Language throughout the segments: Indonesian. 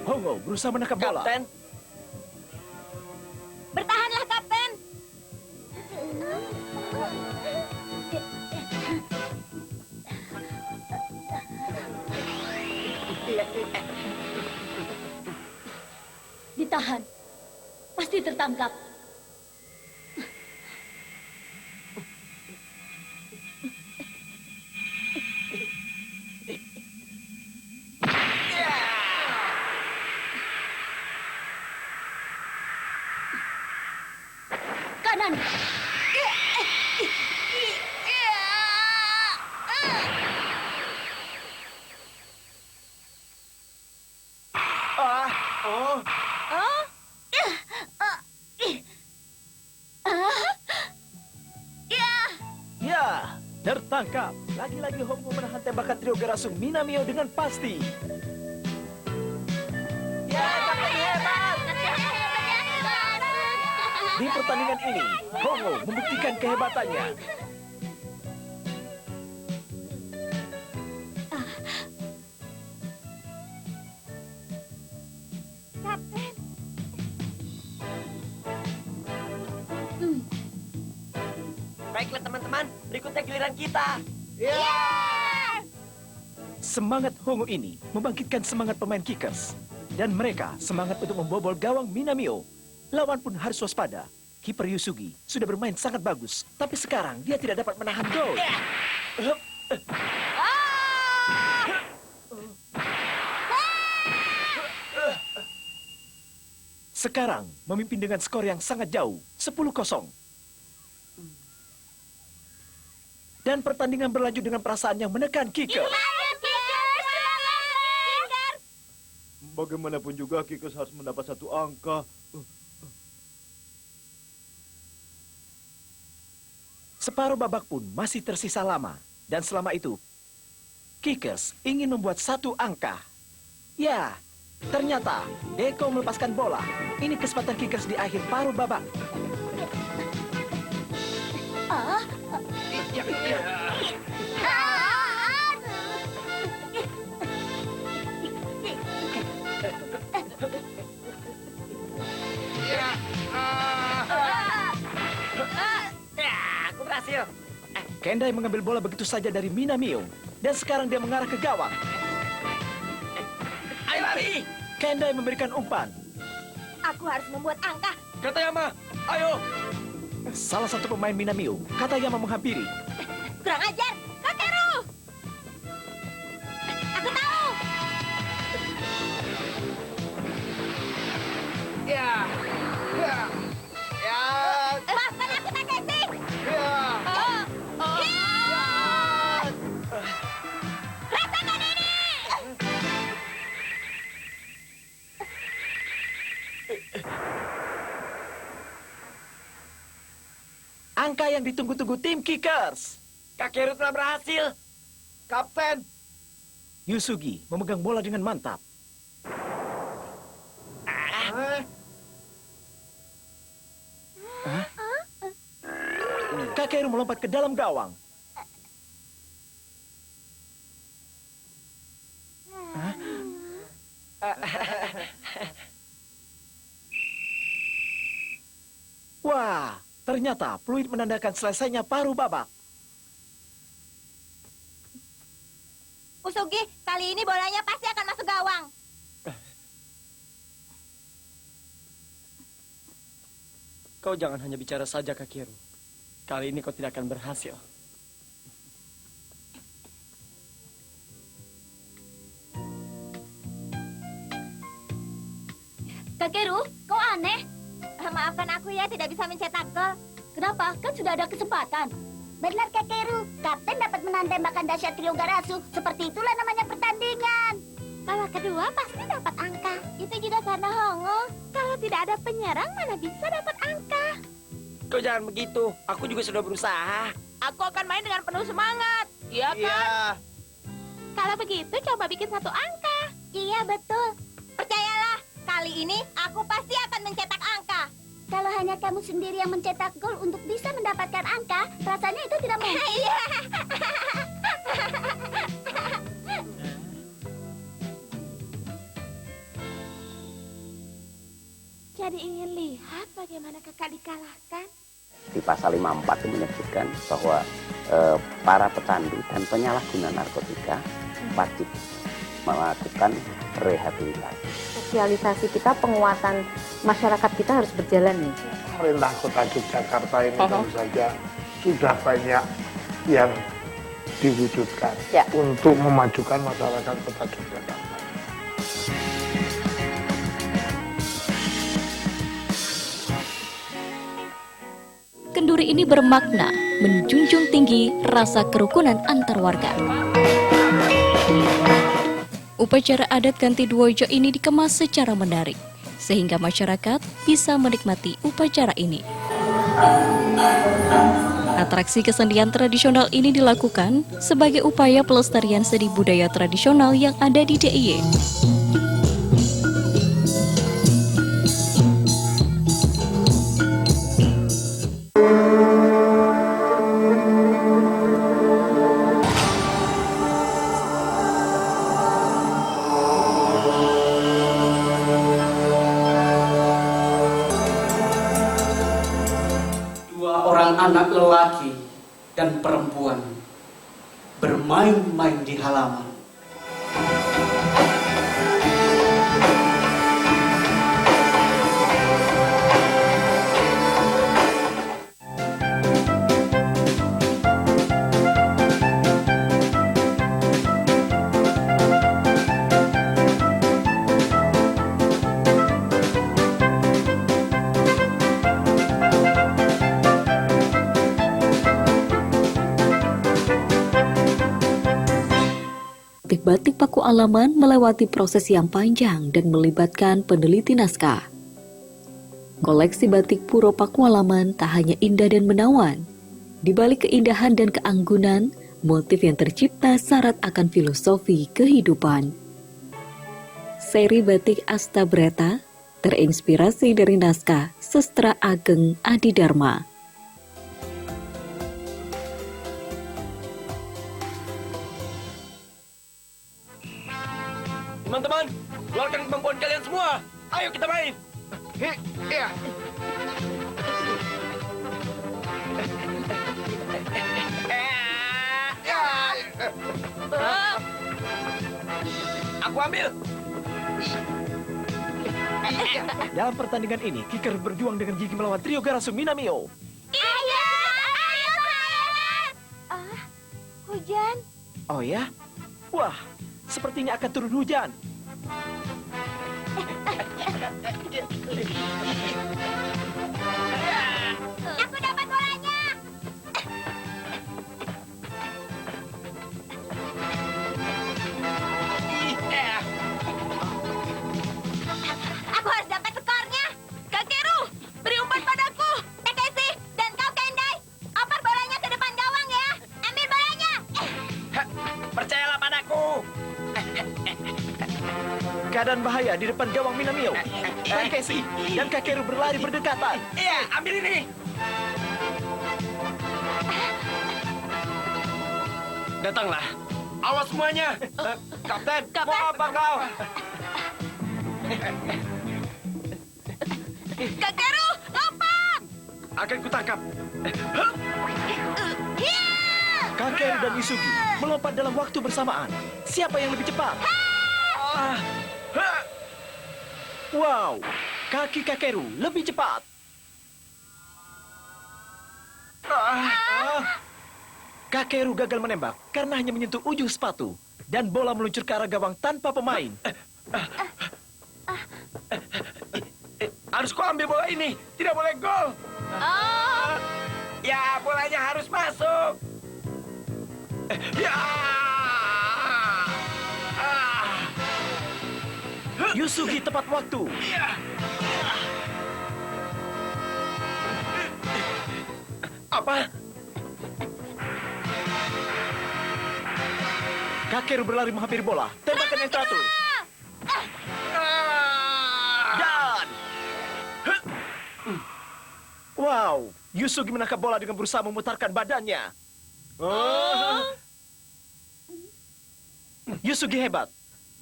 Hongo berusaha menangkap bola. Kapten, Bertahanlah, Kapten. Ditahan. Pasti tertangkap. Kanan. Ya, tertangkap. Lagi-lagi Hongo menahan tembakan trio Garasu Minamio dengan pasti. ya Kapten hebat. Di pertandingan ini, Hongo membuktikan kehebatannya. Kapten. Baiklah teman-teman, berikutnya giliran kita. Semangat Hongo ini membangkitkan semangat pemain Kickers. Dan mereka semangat untuk membobol gawang Minamio. Lawan pun harus waspada. Kiper Yusugi sudah bermain sangat bagus. Tapi sekarang dia tidak dapat menahan gol. Sekarang memimpin dengan skor yang sangat jauh, 10-0. Dan pertandingan berlanjut dengan perasaan yang menekan Kicker. Bagaimanapun juga Kickers harus mendapat satu angka. Separuh babak pun masih tersisa lama. Dan selama itu, Kickers ingin membuat satu angka. Ya, ternyata Deko melepaskan bola. Ini kesempatan Kickers di akhir paruh babak. Aku berhasil. Kendai mengambil bola begitu saja dari Minamio. Dan sekarang dia mengarah ke gawang. Ayo lari. Kendai memberikan umpan. Aku harus membuat angka. Katayama, ayo. Salah satu pemain Minamio, Katayama menghampiri. Kurang ajar. Kakeru. Aku tahu. Maafkan aku, Takeshi. Rasakan ini. Angka yang ditunggu-tunggu tim Kickers. Kakeru telah berhasil. Kapten, Yusugi memegang bola dengan mantap. Kakeru melompat ke dalam gawang. Wah, ternyata peluit menandakan selesainya paruh babak. Usugi, kali ini bolanya pasti akan masuk gawang. Kau jangan hanya bicara saja, Kakeru. Kali ini kau tidak akan berhasil. Kakeru, kau aneh. Maafkan aku ya, tidak bisa mencetak gol. Kenapa? Kan sudah ada kesempatan. Benar, Kakeru. Kapten dapat menahan tembakan dahsyat trio Garasu. Seperti itulah namanya pertandingan. Kalau kedua pasti dapat angka. Itu juga karena Hongo. Kalau tidak ada penyerang, mana bisa dapat angka. Kau jangan begitu. Aku juga sudah berusaha. Aku akan main dengan penuh semangat. Iya kan? Iya. Kalau begitu coba bikin satu angka. Iya, betul. Percayalah, kali ini aku pasti akan mencetak angka. Kalau hanya kamu sendiri yang mencetak gol untuk bisa mendapatkan angka, rasanya itu tidak mungkin. Iya. Jadi ingin lihat bagaimana kakak dikalahkan? Di pasal 54 itu menyebutkan bahwa para pecandu dan penyalahguna narkotika wajib melakukan rehabilitasi. Sosialisasi kita, penguatan masyarakat kita harus berjalan nih. Pemerintah Kota Yogyakarta ini tentu saja sudah banyak yang diwujudkan untuk memajukan masyarakat Kota Yogyakarta. Kenduri ini bermakna menjunjung tinggi rasa kerukunan antar warga. Upacara adat ganti Dwojo ini dikemas secara menarik, sehingga masyarakat bisa menikmati upacara ini. Atraksi kesenian tradisional ini dilakukan sebagai upaya pelestarian seni budaya tradisional yang ada di DIY. Anak lelaki dan perempuan bermain-main di halaman. Batik Paku Alaman melewati proses yang panjang dan melibatkan peneliti naskah. Koleksi batik Puro Paku Alaman tak hanya indah dan menawan. Di balik keindahan dan keanggunan, motif yang tercipta syarat akan filosofi kehidupan. Seri batik Astabrata terinspirasi dari naskah Sastra Ageng Adidharma. Teman-teman, keluarkan kemampuan kalian semua. Ayo kita main. Iya. Aku ambil. Dalam pertandingan ini, Kicker berjuang dengan gigi melawan trio Garasu Minamio. Ayo, hujan. Oh ya? Wah, sepertinya akan turun hujan. Aku dapat bolanya. Aku harus dapat skornya. Kakeru, beri umpan padaku. Takeshi dan kau Kendai, oper bolanya ke depan gawang ya. Ambil bolanya. Percayalah padaku. Keadaan bahaya di depan gawang Minamio. Takeshi dan Kakeru berlari berdekatan. Iya, ambil ini. Datanglah. Awas semuanya. Kapten, mau apa kau? Kakeru, lompat. Akan kutangkap. Kakeru dan Isugi melompat dalam waktu bersamaan. Siapa yang lebih cepat? Wow, kaki Kakeru lebih cepat. Kakeru gagal menembak karena hanya menyentuh ujung sepatu. Dan bola meluncur ke arah gawang tanpa pemain. Harus kau ambil bola ini. Tidak boleh gol. Ya, bolanya harus masuk. Ya. Yusugi tepat waktu. Apa? Kakeru berlari menghampiri bola. Tembakan yang teratur. Dan... Wow, Yusugi menangkap bola dengan berusaha memutarkan badannya. Yusugi hebat.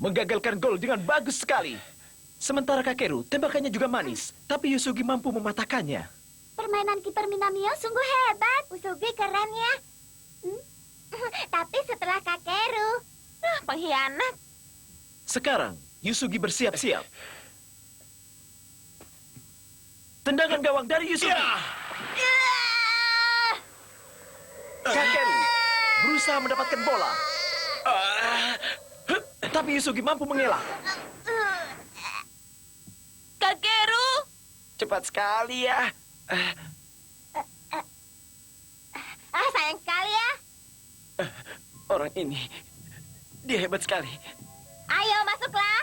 Menggagalkan gol dengan bagus sekali. Sementara Kakeru, tembakannya juga manis. Tapi Yusugi mampu mematahkannya. Permainan kiper Minamio sungguh hebat. Usugi keren ya. Tapi setelah Kakeru. Pengkhianat. Sekarang, Yusugi bersiap-siap. Tendangan gawang dari Yusugi. Kakeru berusaha mendapatkan bola. Tapi Yusugi mampu mengelak. Kakeru. Cepat sekali ya. Sayang sekali ya. Orang ini, dia hebat sekali. Ayo masuklah.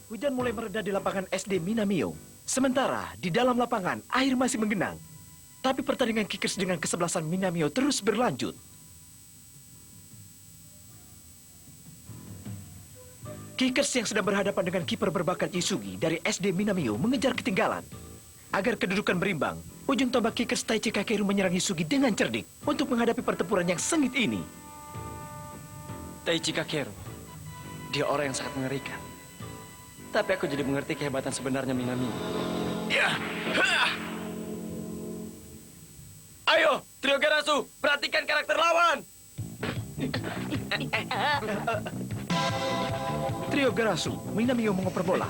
Hujan mulai mereda di lapangan SD Minamio. Sementara di dalam lapangan air masih menggenang. Tapi pertandingan kickers dengan kesebelasan Minamio terus berlanjut. Kickers yang sedang berhadapan dengan kiper berbakat Yusugi dari SD Minamio mengejar ketinggalan. Agar kedudukan berimbang, ujung tombak kickers Taichi Kakeru menyerang Yusugi dengan cerdik untuk menghadapi pertempuran yang sengit ini. Taichi Kakeru, dia orang yang sangat mengerikan. Tapi aku jadi mengerti kehebatan sebenarnya Minami. Ya. Ayo, Trio Garasu, perhatikan karakter lawan. Trio Garasu, Minamio mengoper bola.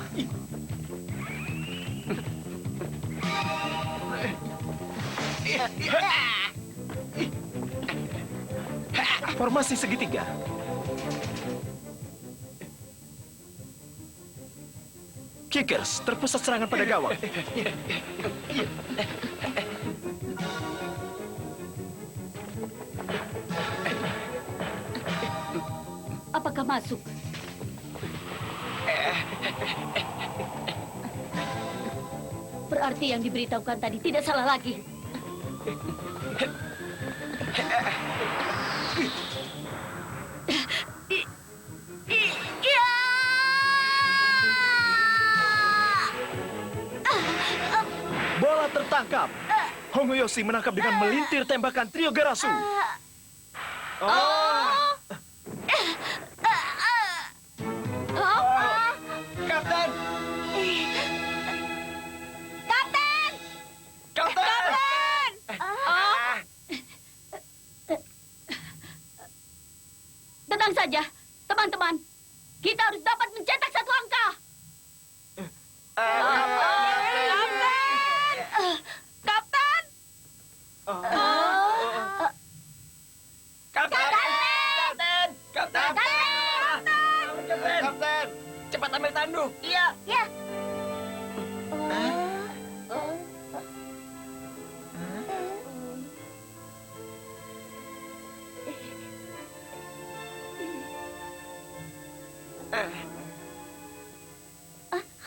Formasi segitiga. Kickers terpusat serangan pada gawang. Apakah masuk? Berarti yang diberitahukan tadi tidak salah lagi. Bola tertangkap. Hongoyoshi menangkap dengan melintir tembakan Trio Garasu. Kapten! Kapten! Kapten! Tenang saja, teman-teman. Kita harus dapat mencetak satu angka. Kapten! Kapten! Kapten! Kapten! Cepat ambil tandu. Iya. Ya.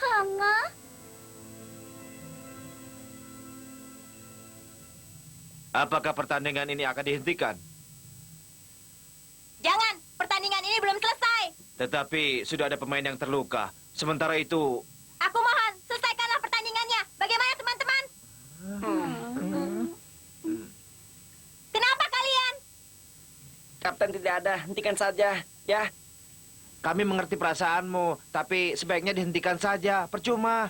Hanga? Apakah pertandingan ini akan dihentikan? Jangan, pertandingan ini belum selesai. Tetapi sudah ada pemain yang terluka. Sementara itu, Aku mohon, selesaikanlah pertandingannya. Bagaimana teman-teman? Kenapa kalian? Kapten tidak ada, hentikan saja, ya. kami mengerti perasaanmu, tapi sebaiknya dihentikan saja. Percuma.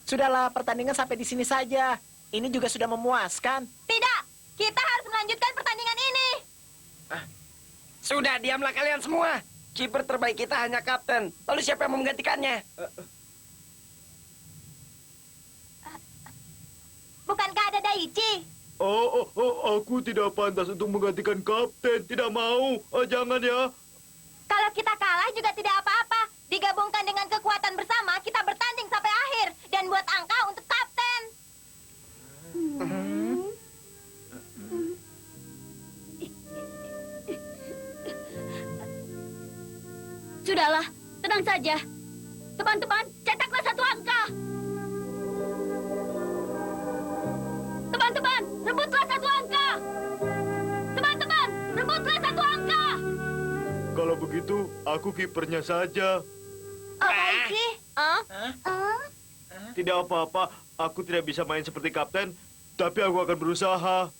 Sudahlah, pertandingan sampai di sini saja. Ini juga sudah memuaskan. Tidak, kita harus melanjutkan pertandingan ini. Sudah, diamlah kalian semua. Kiper terbaik kita hanya kapten. Lalu siapa yang mau menggantikannya? Bukankah ada Daichi? Aku tidak pantas untuk menggantikan kapten. Tidak mau. Jangan ya. Kalau kita kalah juga tidak apa-apa. Digabungkan dengan kekuatan bersama, kita bertanding sampai akhir. Dan buat angka untuk kapten. Sudahlah, tenang saja. Teman-teman, cetaklah satu angka. Teman-teman, rebutlah satu angka. Teman-teman, rebutlah satu angka. Kalau begitu, aku kipernya saja. Apa sih? Tidak apa-apa, aku tidak bisa main seperti kapten, tapi aku akan berusaha.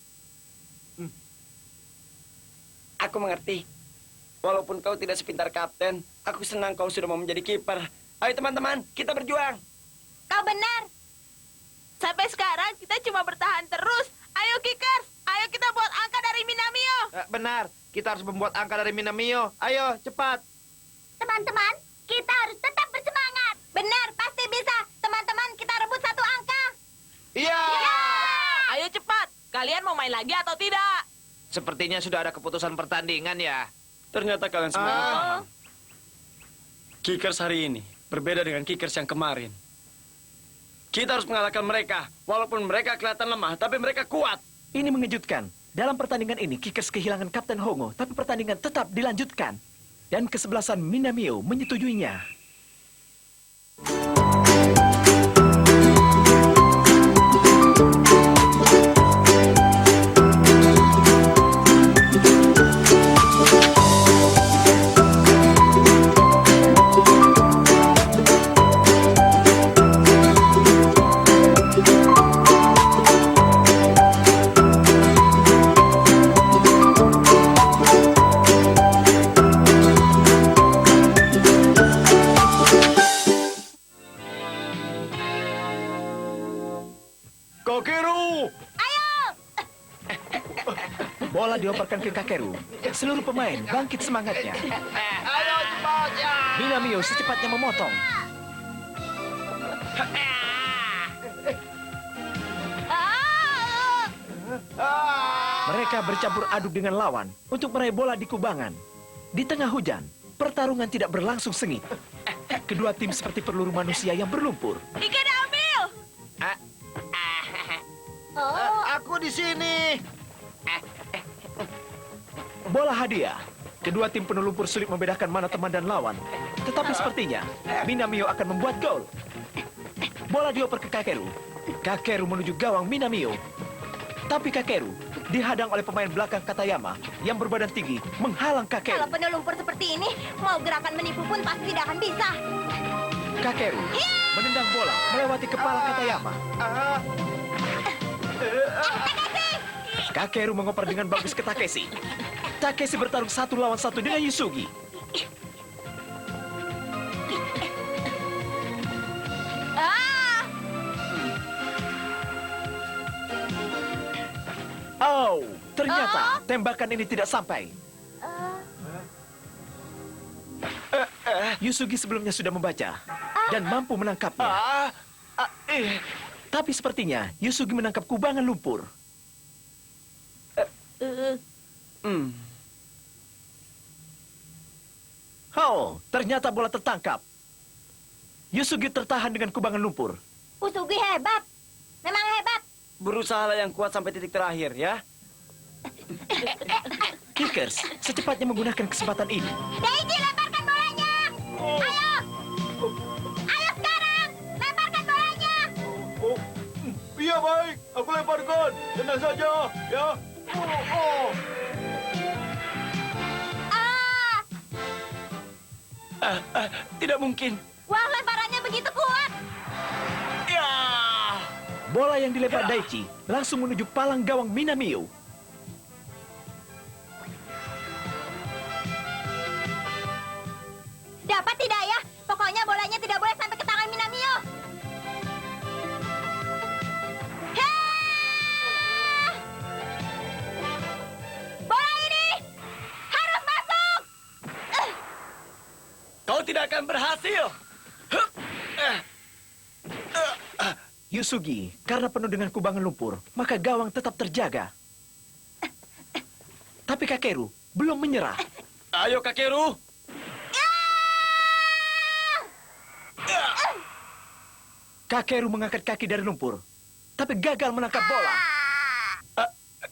Aku mengerti. Walaupun kau tidak sepintar kapten, aku senang kau sudah mau menjadi kiper. Ayo teman-teman, kita berjuang. Kau benar. Sampai sekarang kita cuma bertahan terus. Ayo Kickers, ayo kita buat angka dari Minamio. Benar, kita harus membuat angka dari Minamio. Ayo, cepat. Teman-teman, kita harus tetap bersemangat. Benar, pasti bisa. Teman-teman, kita rebut satu angka. Iya. Ayo cepat. Kalian mau main lagi atau tidak? Sepertinya sudah ada keputusan pertandingan ya. Ternyata kalian semua paham. Kickers hari ini berbeda dengan Kickers yang kemarin. Kita harus mengalahkan mereka. Walaupun mereka kelihatan lemah, tapi mereka kuat. Ini mengejutkan. Dalam pertandingan ini, Kickers kehilangan Kapten Hongo, tapi pertandingan tetap dilanjutkan. Dan kesebelasan Minamio menyetujuinya. Kakeru! Bola dioperkan ke Kakeru. Seluruh pemain bangkit semangatnya. Ayo cepat ya! Minamio secepatnya memotong. Mereka bercampur aduk dengan lawan untuk meraih bola di kubangan. Di tengah hujan, pertarungan tidak berlangsung sengit. Kedua tim seperti peluru manusia yang berlumpur. Ika dah ambil. Aku di sini. Bola hadiah. Kedua tim penuh lumpur sulit membedakan mana teman dan lawan. Tetapi sepertinya Minamio akan membuat gol. Bola dioper ke Kakeru. Kakeru menuju gawang Minamio. Tapi Kakeru dihadang oleh pemain belakang Katayama yang berbadan tinggi menghalang Kakeru. Kalau penuh lumpur seperti ini, mau gerakan menipu pun pasti tidak akan bisa. Kakeru menendang bola melewati kepala Katayama. Kakeru mengoper dengan bagus ke Takeshi. Takeshi bertarung 1 lawan 1 dengan Yusugi. Oh, ternyata tembakan ini tidak sampai. Yusugi sebelumnya sudah membaca dan mampu menangkapnya. Tapi sepertinya Yusugi menangkap kubangan lumpur. Oh, ternyata bola tertangkap. Yusugi tertahan dengan kubangan lumpur. Usugi hebat. Memang hebat. Berusahalah yang kuat sampai titik terakhir, ya. Kickers secepatnya menggunakan kesempatan ini. Daiji, lemparkan bolanya. Ayo. Ayo sekarang. Lemparkan bolanya. Oh, iya baik, aku lemparkan. Tenang saja, ya. Tidak mungkin. Wah, lemparannya begitu kuat. Bola yang dilempar Daichi langsung menuju palang gawang Minamio. Dapat tidak ya? Pokoknya bolanya tidak boleh sampai ke tangan Minamio. Bola ini harus masuk. Kau tidak akan berhasil. Yusugi, karena penuh dengan kubangan lumpur, maka gawang tetap terjaga. Tapi Kakeru belum menyerah. Ayo Kakeru. Kakeru mengangkat kaki dari lumpur, tapi gagal menangkap bola.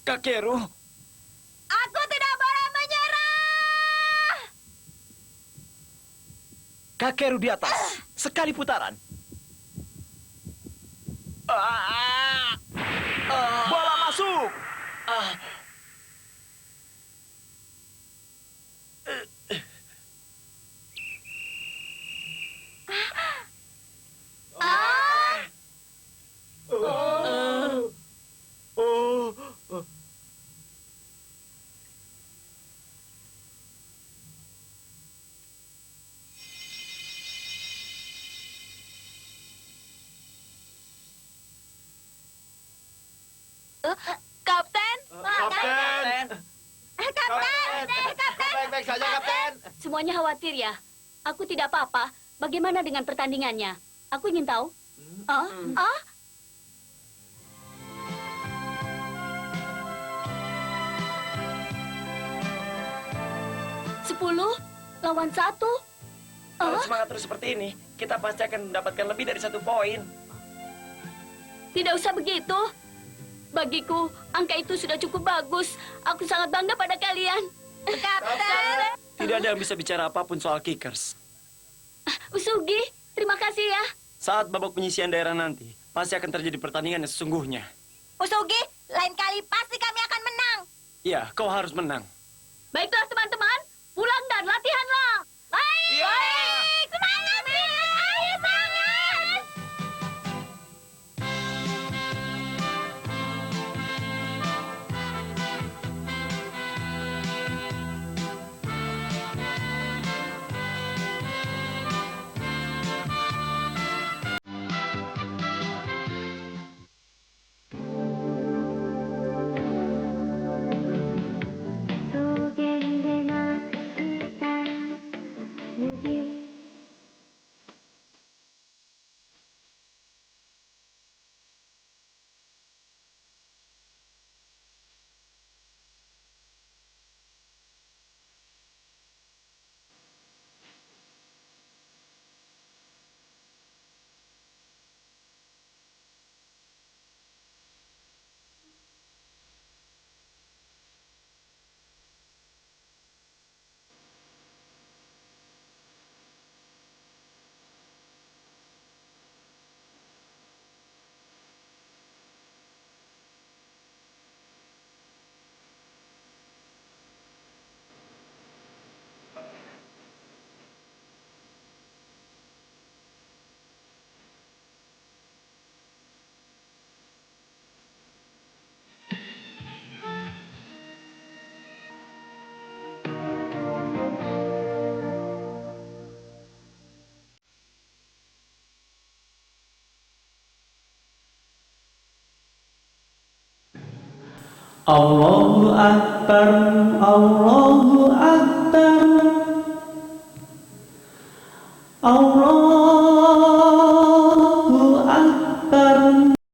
Kakeru. Aku tidak boleh menyerah. Kakeru di atas. Sekali putaran. Bola masuk. Kapten? Kapten! Baik-baik saja, Kapten. Semuanya khawatir ya. Aku tidak apa-apa. Bagaimana dengan pertandingannya? Aku ingin tahu. Ah? 10 lawan 1. Kalau semangat terus seperti ini, kita pasti akan mendapatkan lebih dari 1 poin. Tidak usah begitu. Bagiku, angka itu sudah cukup bagus. Aku sangat bangga pada kalian. Kapten? Tidak ada yang bisa bicara apapun soal kickers. Usugi, terima kasih ya. Saat babak penyisian daerah nanti, pasti akan terjadi pertandingan yang sesungguhnya. Usugi, lain kali pasti kami akan menang. Iya, kau harus menang. Baiklah teman-teman, pulang dan latihanlah. Baik, Baik, semangat! Ayo, semangat! Allahu Akbar, Allahu Akbar, Allah